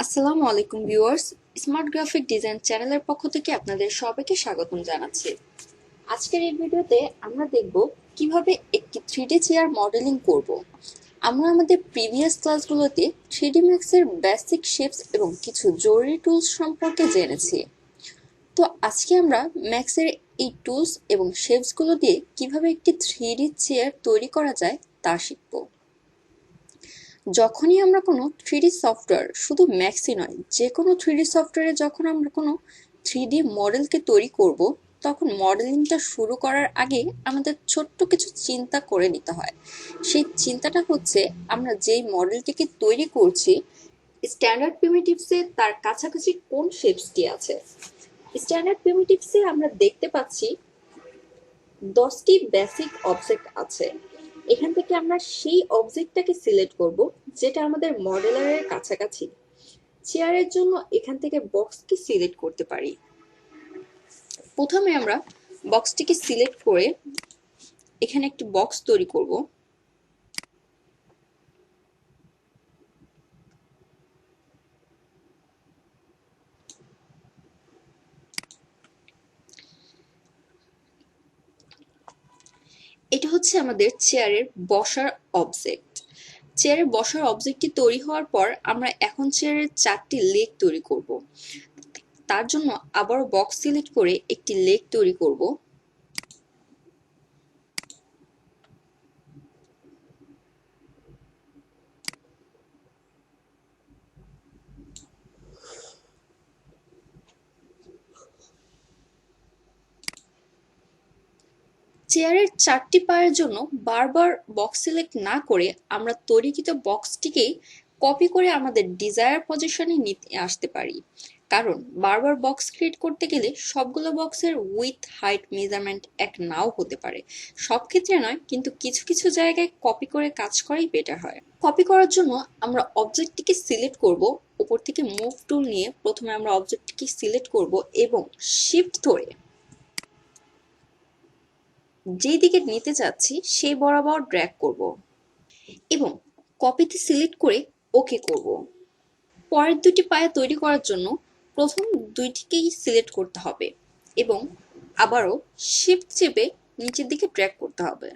আসসালামু আলাইকুম viewers, smart graphic design চ্যানেলের পক্ষ থেকে আপনাদের সবাইকে স্বাগতম জানাচ্ছি। আজকের এই ভিডিওতে আমরা দেখব কিভাবে একটি 3D চেয়ার মডেলিং করব। আমরা আমাদের প্রিভিয়াস ক্লাসগুলোতে 3D ম্যাক্সের বেসিক শেপস এবং কিছু জরুরি টুলস সম্পর্কে জেনেছি। তো আজকে আমরা ম্যাক্সের এই টুলস এবং শেপসগুলো দিয়ে কিভাবে একটি 3D চেয়ার তৈরি করা যায় তা শিখব। যখনই আমরা কোনো 3D সফটওয়্যার, শুধু ম্যাক্সই নয়, যে কোনো 3D সফটওয়্যারে যখন আমরা কোনো 3D মডেলকে তৈরি করব, তখন মডেলিংটা শুরু করার আগে আমাদের ছোট্ট কিছু চিন্তা করে নিতে হয়। সেই চিন্তাটা হচ্ছে, আমরা যেই মডেলটিকে তৈরি করছি, স্ট্যান্ডার্ড প্রিমিটিভসে তার কাছাকাছি কোন শেপসটি আছে। স্ট্যান্ডার্ড প্রিমিটিভসে আমরা দেখতে পাচ্ছি 10টি বেসিক অবজেক্ট আছে। এখান থেকে আমরা সেই অবজেক্টটাকে সিলেক্ট করব যেটা আমাদের মডেলারের কাছাকাছি। চেয়ারের জন্য এখান থেকে বক্সকে সিলেক্ট করতে পারি। প্রথমে আমরা বক্সটিকে সিলেক্ট করে এখানে একটি বক্স তৈরি করব। এটা হচ্ছে আমাদের চেয়ারের বসার অবজেক্ট। চেয়ারের বসার অবজেক্টটি তৈরি হওয়ার পর আমরা এখন চেয়ারের 4টি লেগ তৈরি করব। তার জন্য আবারও বক্স সিলেক্ট করে একটি লেগ তৈরি করব। চেয়ারের 4টি পায়ের জন্য বারবার বক্স সিলেক্ট না করে আমরা তৈরিকৃত বক্সটিকেই কপি করে আমাদের ডিজায়ার পজিশনে নিতে আসতে পারি। কারণ বারবার বক্স ক্রিয়েট করতে গেলে সবগুলো বক্সের উইথ হাইট মেজারমেন্ট এক নাও হতে পারে। সব ক্ষেত্রে নয়, কিন্তু কিছু কিছু জায়গায় কপি করে কাজ করাই বেটার হয়। কপি করার জন্য আমরা অবজেক্টটিকে সিলেক্ট করব। উপর থেকে মুভ টুল নিয়ে প্রথমে আমরা অবজেক্টটিকে সিলেক্ট করব এবং শিফট ধরে যেই দিকে নিতে চাচ্ছি সেই বরাবর ড্র্যাগ করব এবং কপিতে সিলেক্ট করে ওকে করব। পরের দুটি পায়া তৈরি করার জন্য প্রথম দুইটিকেই সিলেক্ট করতে হবে এবং আবারও শিফট চেপে নিচের দিকে ড্র্যাগ করতে হবে।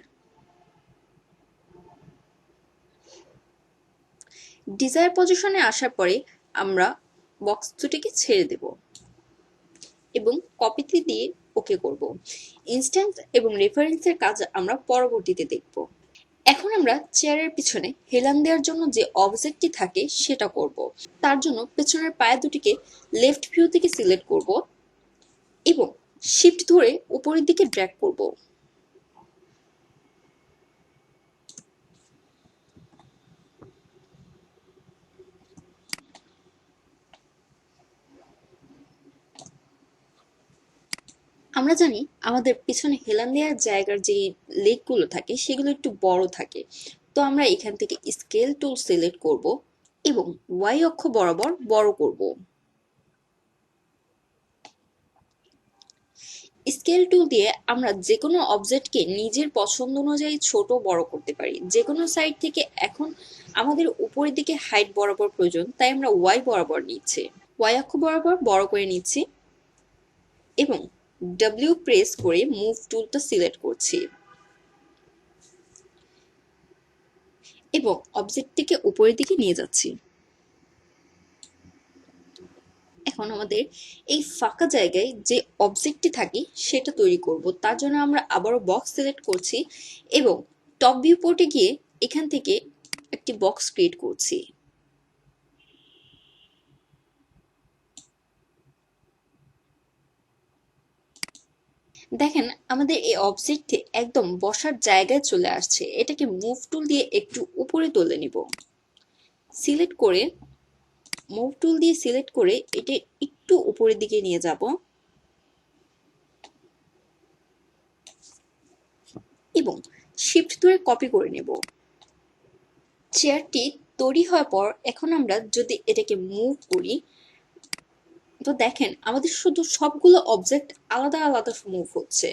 ডিজায়ার পজিশনে আসার পরে আমরা বক্স দুটিকে ছেড়ে দেব এবং কপিতে দিয়ে ওকে করব। ইনস্ট্যান্স এবং রেফারেন্সের কাজ আমরা পরবর্তীতে দেখব। এখন আমরা চেয়ারের পিছনে হেলান দেওয়ার জন্য যে অবজেক্টটি থাকে সেটা করব। তার জন্য পেছনের পায়া দুটিকে লেফট ভিউ থেকে সিলেক্ট করব এবং শিফট ধরে উপরের দিকে ড্র্যাগ করব। আমরা জানি আমাদের পিছনে হেলান দেওয়ার জায়গার যে লেগগুলো থাকে সেগুলো একটু বড় থাকে। তো আমরা এখান থেকে স্কেল টুল সিলেক্ট করব এবং ওয়াই অক্ষ বরাবর বড় করব। স্কেল টুল দিয়ে আমরা যে কোনো অবজেক্টকে নিজের পছন্দ অনুযায়ী ছোট বড় করতে পারি যে কোনো সাইড থেকে। এখন আমাদের উপরের দিকে হাইট বরাবর প্রয়োজন, তাই আমরা ওয়াই বরাবর নিচ্ছি, ওয়াই অক্ষ বরাবর বড় করে নিচ্ছি এবং ডাব্লিউ প্রেস করে মুভ টুলটা সিলেক্ট করছি এবং অবজেক্টটিকে উপরের দিকে নিয়ে যাচ্ছি। এখন আমাদের এই ফাঁকা জায়গায় যে অবজেক্টটি থাকে সেটা তৈরি করব। তার জন্য আমরা আবারও বক্স সিলেক্ট করছি এবং টপ ভিউ পোর্টে গিয়ে এখান থেকে একটি বক্স ক্রিয়েট করছি। দেখেন আমাদের এই অবজেক্টে একদম বসার জায়গায় চলে আসছে। এটাকে মুভ টুল দিয়ে একটু উপরে তুলে নিব। সিলেক্ট করে মুভ টুল দিয়ে সিলেক্ট করে এটা একটু উপরের দিকে নিয়ে যাব এবং শিফট ধরে কপি করে নেব। চেয়ারটি তৈরি হওয়ার পর এখন আমরা যদি এটাকে মুভ করি, তো দেখেন আমাদের শুধু সবগুলো অবজেক্ট আলাদা আলাদা মুভ হচ্ছে।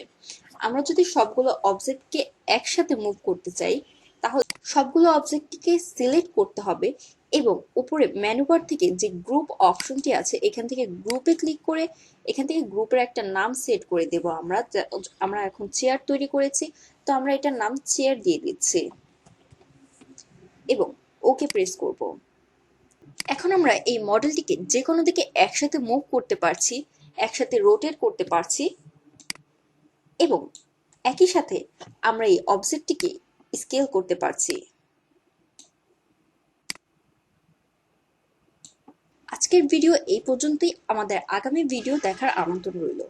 আমরা যদি সবগুলো অবজেক্টকে একসাথে মুভ করতে চাই, তাহলে সবগুলো অবজেক্টকে সিলেক্ট করতে হবে এবং উপরে মেনু বার থেকে যে গ্রুপ অপশনটি আছে এখান থেকে গ্রুপে ক্লিক করে এখান থেকে গ্রুপের একটা নাম সেট করে দেব। আমরা এখন চেয়ার তৈরি করেছি, তো আমরা এটার নাম চেয়ার দিয়ে দিচ্ছি এবং ওকে প্রেস করব। এখন আমরা এই মডেলটিকে যে কোনো দিকে একসাথে মুভ করতে পারছি, একসাথে রোটেট করতে পারছি এবং একই সাথে আমরা এই অবজেক্টটিকে স্কেল করতে পারছি। আজকের ভিডিও এই পর্যন্তই। আমাদের আগামী ভিডিও দেখার আমন্ত্রণ রইল।